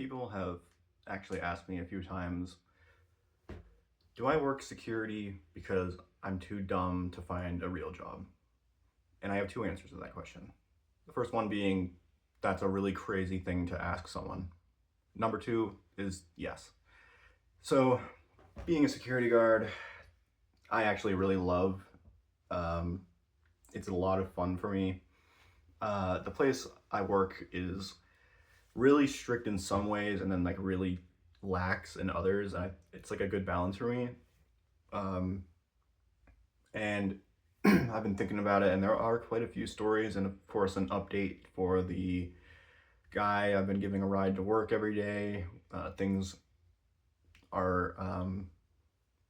People have actually asked me a few times, do I work security because I'm too dumb to find a real job? And I have two answers to that question. The first one being, that's a really crazy thing to ask someone. Number two is yes. So, being a security guard, I actually really love. Um, it's a lot of fun for me. The place I work is really strict in some ways and then like really lax in others. It's like a good balance for me. Um, and I've been thinking about it, and there are quite a few stories, and of course, an update for the guy I've been giving a ride to work every day. Things are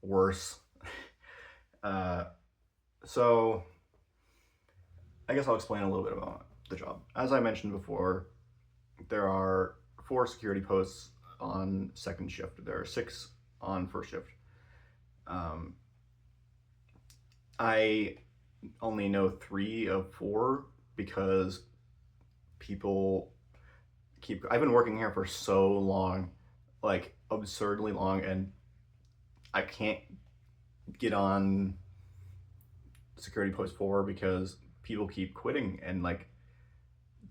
worse. Uh, so, I guess I'll explain a little bit about the job. As I mentioned before, there are four security posts on second shift, there are six on first shift. Um, I only know three of four because people keep. I've been working here for so long, like absurdly long, and I can't get on security post four because people keep quitting and like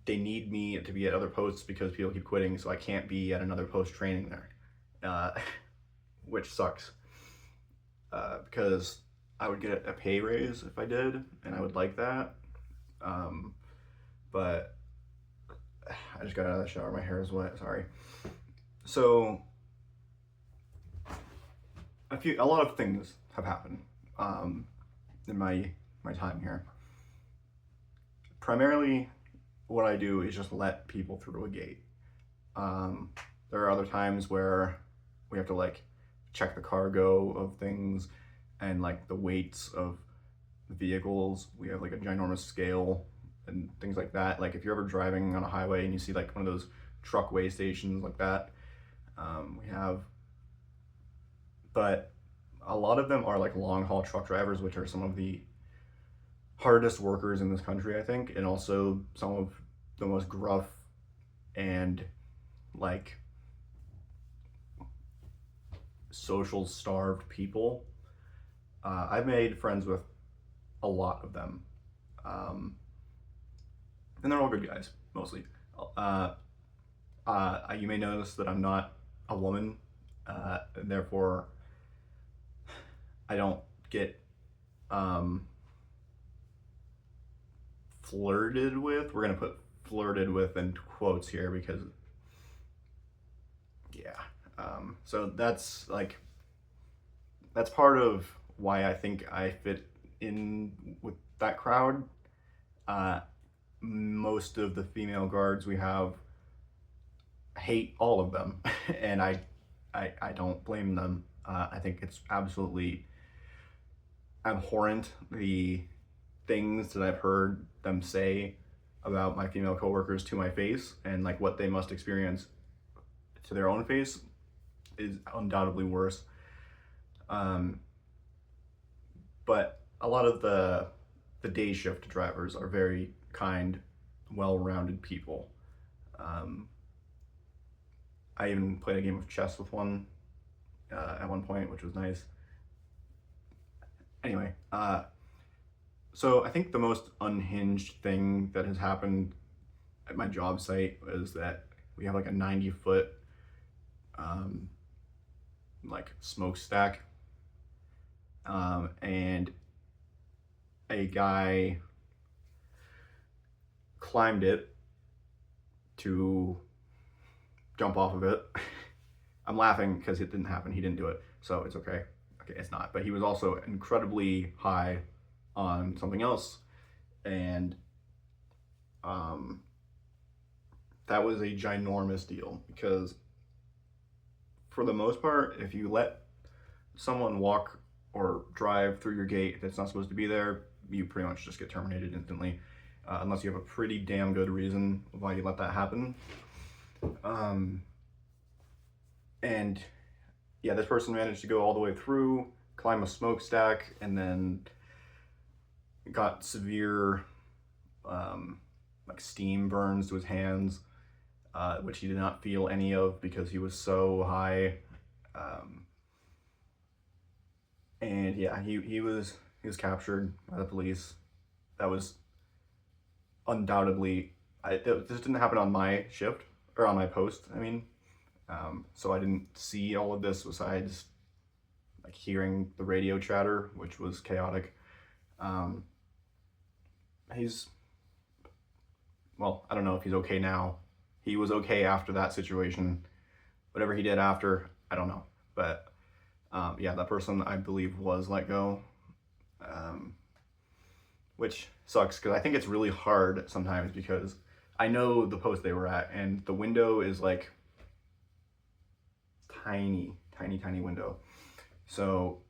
they need me to be at other posts because people keep quitting, so I can't be at another post training there, uh, which sucks because I would get a pay raise if I did, and I would like that. Um, but I just got out of the shower. My hair is wet. Sorry. So a lot of things have happened in my time here. Primarily, what I do is just let people through a gate. Um, there are other times where we have to like check the cargo of things and like the weights of vehicles. We have like a ginormous scale and things like that. Like if you're ever driving on a highway and you see like one of those truck weigh stations like that, we have. But a lot of them are like long haul truck drivers, which are some of the hardest workers in this country, I think, and also some of the most gruff and like social starved people. I've made friends with a lot of them, um, and they're all good guys mostly. Uh, you may notice that I'm not a woman, and therefore I don't get um, flirted with. We're gonna put flirted with in quotes here because yeah. So that's part of why I think I fit in with that crowd. Uh, Most of the female guards we have hate all of them, and I don't blame them. I think it's absolutely abhorrent the things that I've heard them say about my female coworkers to my face, and like what they must experience to their own face is undoubtedly worse. Um, but a lot of the day shift drivers are very kind, well-rounded people. Um, I even played a game of chess with one at one point, which was nice. Anyway, so I think the most unhinged thing that has happened at my job site is that we have like a 90-foot um, like smokestack, and a guy climbed it to jump off of it. I'm laughing because it didn't happen. He didn't do it, so it's okay. Okay, it's not. But he was also incredibly high on something else, and um, that was a ginormous deal because, for the most part, if you let someone walk or drive through your gate that's not supposed to be there, you pretty much just get terminated instantly, unless you have a pretty damn good reason why you let that happen. Um, and yeah, this person managed to go all the way through, climb a smokestack, and then got severe like steam burns to his hands. which he did not feel any of because he was so high. And yeah, he was captured by the police. That was undoubtedly, this didn't happen on my shift, or on my post, I mean. So I didn't see all of this besides like hearing the radio chatter, which was chaotic. He's, well, I don't know if he's okay now. He was okay after that situation. Whatever he did after, I don't know. But yeah, that person I believe was let go, which sucks because I think it's really hard sometimes because I know the post they were at and the window is like tiny window. So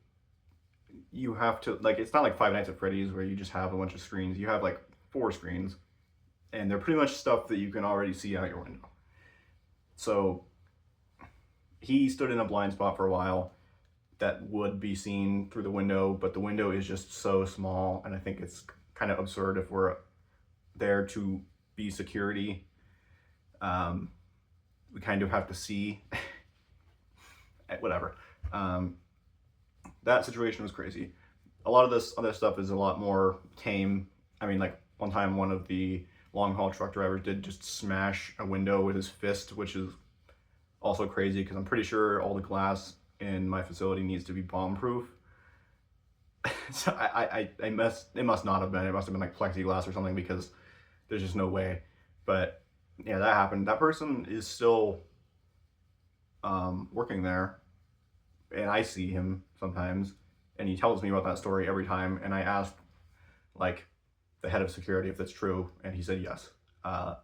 you have to, like, it's not like Five Nights at Freddy's where you just have a bunch of screens. You have like 4 screens and they're pretty much stuff that you can already see out your window. So he stood in a blind spot for a while that would be seen through the window, but the window is just so small, and I think it's kind of absurd if we're there to be security. We kind of have to see whatever. That situation was crazy. A lot of this other stuff is a lot more tame. I mean, like one time one of the long haul truck drivers did just smash a window with his fist, which is also crazy because I'm pretty sure all the glass in my facility needs to be bomb proof. So it must not have been. It must have been like plexiglass or something because there's just no way. But yeah, that happened. That person is still working there, and I see him sometimes, and he tells me about that story every time. And I asked like the head of security if that's true, and he said yes. I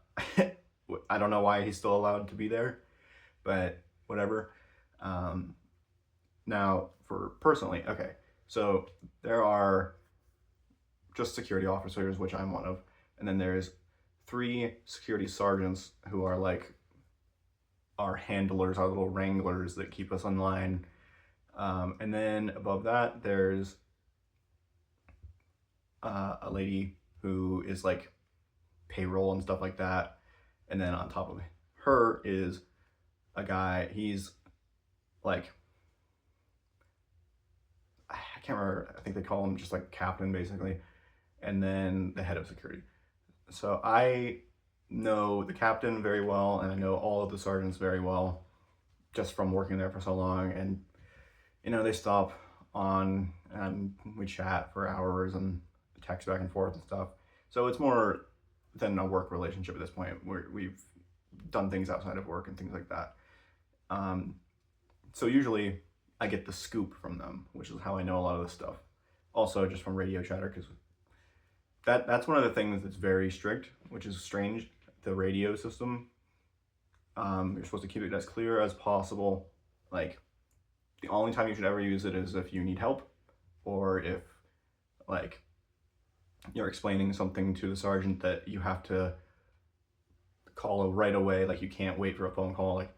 don't know why he's still allowed to be there, but whatever. Now, for personally, okay, so there are just security officers, which I'm one of, and then there's 3 security sergeants who are like our handlers, our little wranglers that keep us in line. And then above that, there's a lady who is like payroll and stuff like that. And then on top of her is a guy, he's like, I can't remember, I think they call him just like captain basically, and then the head of security. So I know the captain very well, and I know all of the sergeants very well, just from working there for so long. And you know, they stop on and we chat for hours and text back and forth and stuff. So it's more than a work relationship at this point, where we've done things outside of work and things like that. So usually I get the scoop from them, which is how I know a lot of this stuff. Also just from radio chatter, because that's one of the things that's very strict, which is strange. The radio system, you're supposed to keep it as clear as possible. Like, the only time you should ever use it is if you need help, or if like you're explaining something to the sergeant that you have to call right away. Like, you can't wait for a phone call. Like,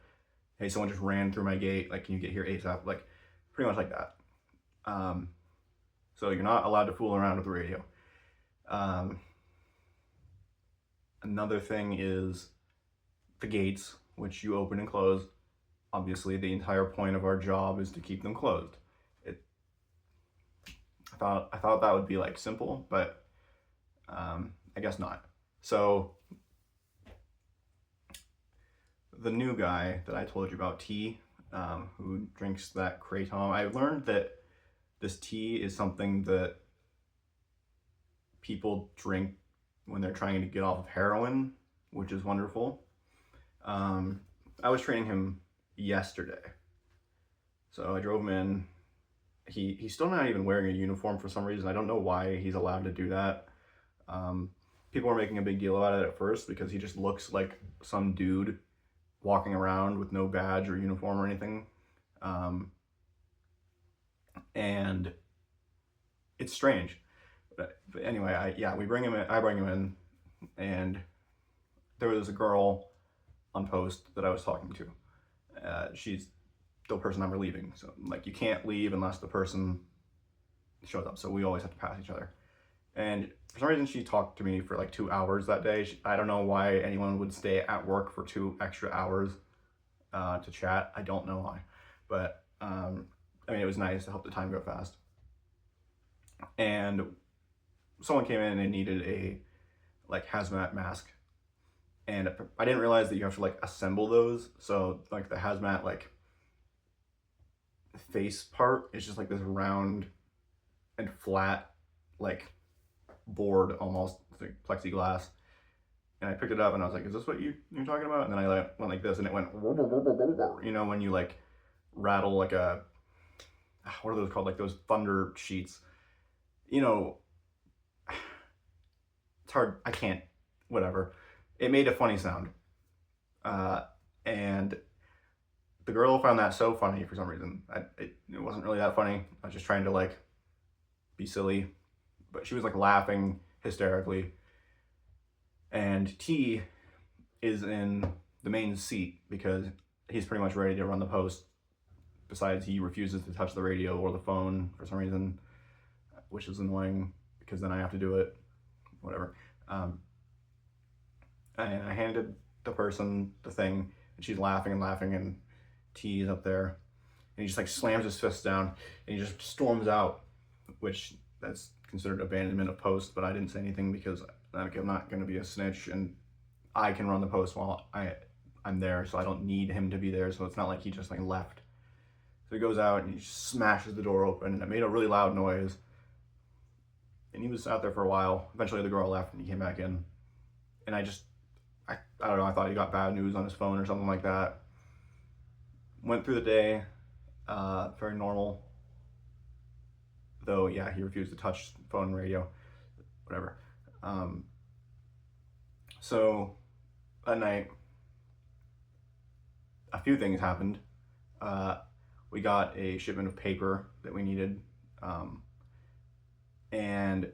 hey, someone just ran through my gate. Like, can you get here ASAP? Like, pretty much like that. So you're not allowed to fool around with the radio. Another thing is the gates, which you open and close. Obviously, the entire point of our job is to keep them closed. I thought that would be like simple, but I guess not. So the new guy that I told you about, T, who drinks that Kratom, I learned that this tea is something that people drink when they're trying to get off of heroin, which is wonderful. I was training him yesterday, so I drove him in. He's still not even wearing a uniform for some reason. I don't know why he's allowed to do that. People were making a big deal about it at first because he just looks like some dude walking around with no badge or uniform or anything. And it's strange. But anyway, I bring him in, and there was a girl on post that I was talking to. She's the person I'm relieving. So like, you can't leave unless the person shows up. So we always have to pass each other. And for some reason, she talked to me for like 2 hours that day. I don't know why anyone would stay at work for 2 extra hours to chat. I don't know why, but I mean, it was nice to help the time go fast. And someone came in and needed a like hazmat mask, and I didn't realize that you have to like assemble those. So like the hazmat like face part is just like this round and flat like board almost, like plexiglass. And I picked it up and I was like, "Is this what you're talking about?" And then I like went like this, and it went, you know, when you like rattle like a, what are those called? Like those thunder sheets. You know, it's hard. I can't. Whatever. It made a funny sound, and the girl found that so funny for some reason. It wasn't really that funny. I was just trying to like be silly, but she was like laughing hysterically. And T is in the main seat because he's pretty much ready to run the post. Besides, he refuses to touch the radio or the phone for some reason, which is annoying because then I have to do it. Whatever. And I handed the person the thing, and she's laughing and laughing, and T is up there, and he just like slams his fist down, and he just storms out, which that's considered abandonment of post, but I didn't say anything because like, I'm not going to be a snitch, and I can run the post while I'm there, so I don't need him to be there, so it's not like he just like left. So he goes out and he smashes the door open, and it made a really loud noise, and he was out there for a while. Eventually the girl left and he came back in, and I don't know, I thought he got bad news on his phone or something like that. Went through the day, very normal. Though, yeah, he refused to touch phone and radio, whatever. So, at night, a few things happened. We got a shipment of paper that we needed, and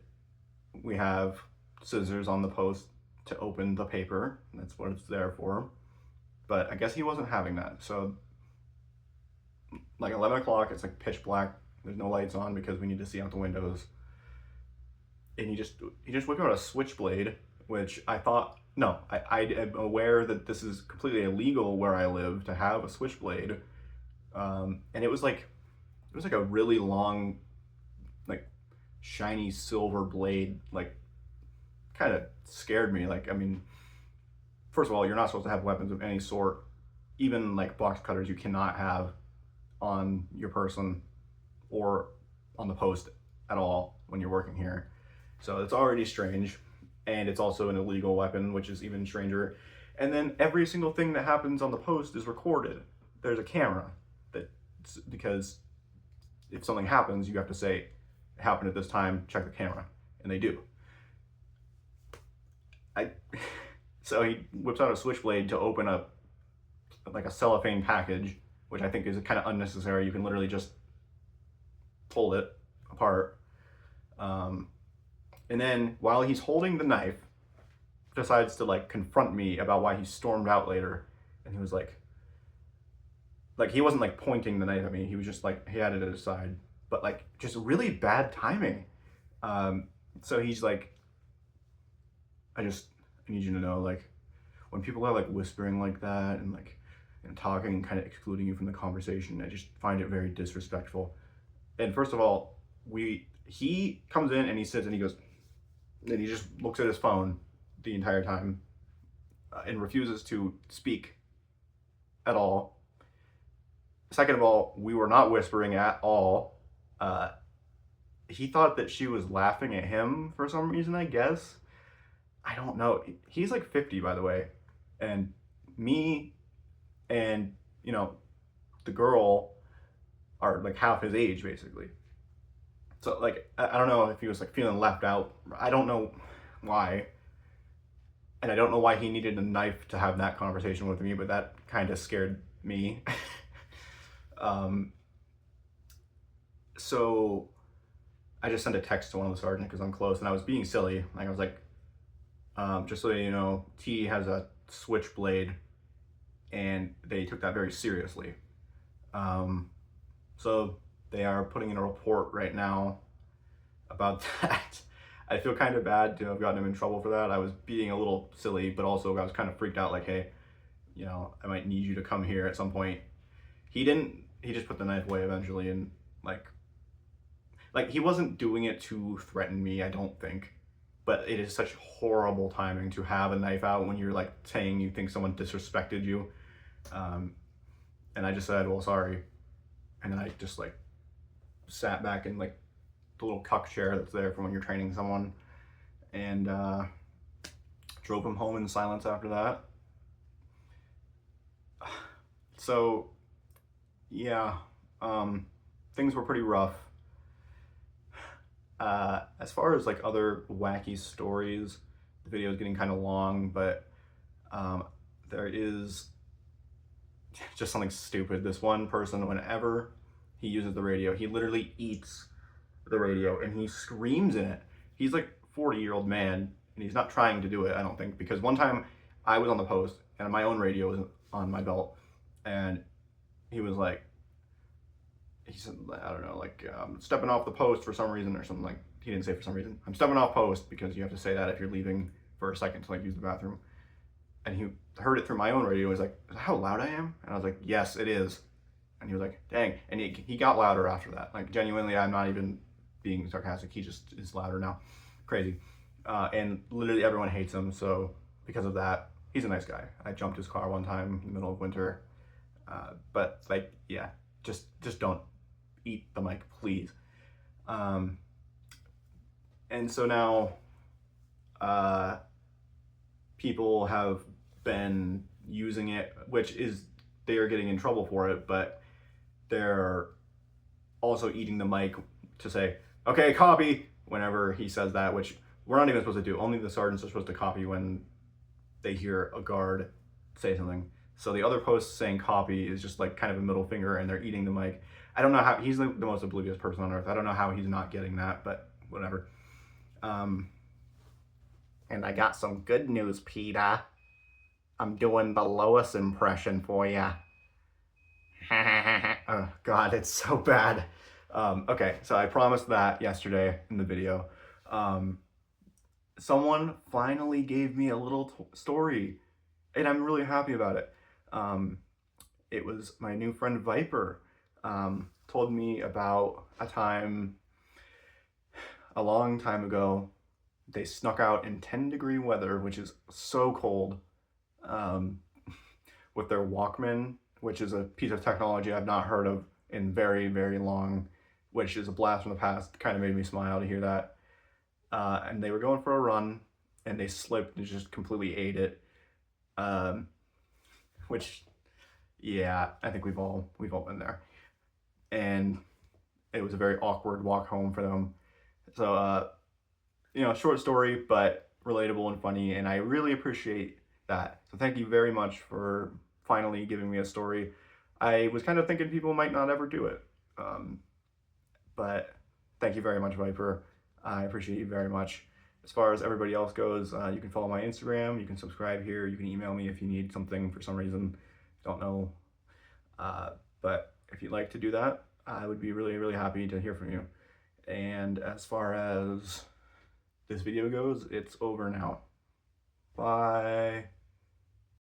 we have scissors on the post to open the paper. That's what it's there for. But I guess he wasn't having that. So, like 11 o'clock, it's like pitch black. There's no lights on because we need to see out the windows. And he just whipped out a switchblade, which I thought, no, I am aware that this is completely illegal where I live to have a switchblade. And it was like a really long, like shiny silver blade, like kind of scared me. Like, I mean, first of all, you're not supposed to have weapons of any sort, even like box cutters you cannot have on your person or on the post at all when you're working here. So it's already strange, and it's also an illegal weapon, which is even stranger. And then every single thing that happens on the post is recorded. There's a camera because if something happens, you have to say, "It happened at this time, check the camera," and they do. So he whips out a switchblade to open up like a cellophane package, which I think is kind of unnecessary. You can literally just pull it apart. And then while he's holding the knife, decides to like confront me about why he stormed out later. And he was like he wasn't like pointing the knife at me. He was just like, he had it at his side, but like just really bad timing. So he's like, I need you to know, like, when people are like whispering like that and like, you know, talking and kind of excluding you from the conversation, I just find it very disrespectful. And first of all, he comes in and he sits and he goes, and he just looks at his phone the entire time, and refuses to speak at all. Second of all, we were not whispering at all. He thought that she was laughing at him for some reason, I guess. I don't know. He's like 50, by the way. And me and, you know, the girl are like half his age, basically. So, like, I don't know if he was like feeling left out. I don't know why. And I don't know why he needed a knife to have that conversation with me, but that kind of scared me. So I just sent a text to one of the sergeants because I'm close, and I was being silly. Like, I was like, just so you know, T has a switchblade, and they took that very seriously. So they are putting in a report right now about that. I feel kind of bad to have gotten him in trouble for that. I was being a little silly, but also I was kind of freaked out, like, hey, you know, I might need you to come here at some point. He didn't, he just put the knife away eventually, and like he wasn't doing it to threaten me, I don't think. But it is such horrible timing to have a knife out when you're like saying you think someone disrespected you. And I just said, well, sorry. And then I just like sat back in like the little cuck chair that's there for when you're training someone, and drove him home in silence after that. So yeah, things were pretty rough. As far as like other wacky stories, the video is getting kind of long, but there is just something stupid. This one person, whenever he uses the radio, he literally eats the radio and he screams in it. He's like 40-year-old man, and he's not trying to do it, I don't think, because one time I was on the post and my own radio was on my belt, and he was like, he said, I don't know, like, stepping off the post for some reason or something. Like, he didn't say for some reason. I'm stepping off post, because you have to say that if you're leaving for a second to like use the bathroom. And he heard it through my own radio. He was like, is that how loud I am? And I was like, yes, it is. And he was like, dang. And he got louder after that. Like, genuinely, I'm not even being sarcastic. He just is louder now. Crazy. And literally everyone hates him. So because of that, he's a nice guy. I jumped his car one time in the middle of winter. But like, yeah, just don't eat the mic, please. And so now people have been using it, which is, they are getting in trouble for it, but they're also eating the mic to say, okay, copy, whenever he says that, which we're not even supposed to do. Only the sergeants are supposed to copy when they hear a guard say something. So the other post saying copy is just like kind of a middle finger, and they're eating the mic. I don't know how, he's the most oblivious person on earth. I don't know how he's not getting that, but whatever. And I got some good news, Peter. I'm doing the Lois impression for ya. Oh God, it's so bad. Okay, so I promised that yesterday in the video. Someone finally gave me a little story, and I'm really happy about it. It was my new friend Viper. Told me about a time a long time ago. They snuck out in 10-degree weather, which is so cold, with their Walkman, which is a piece of technology I've not heard of in very, very long, which is a blast from the past. Kind of made me smile to hear that. And they were going for a run, and they slipped and just completely ate it. Which, yeah, I think we've all been there. And it was a very awkward walk home for them. So, you know, short story, but relatable and funny, and I really appreciate that. So thank you very much for finally giving me a story. I was kind of thinking people might not ever do it, but thank you very much, Viper. I appreciate you very much. As far as everybody else goes, you can follow my Instagram, you can subscribe here, you can email me if you need something for some reason, don't know. But if you'd like to do that, I would be really, really happy to hear from you. And as far as this video goes, it's over now. Bye.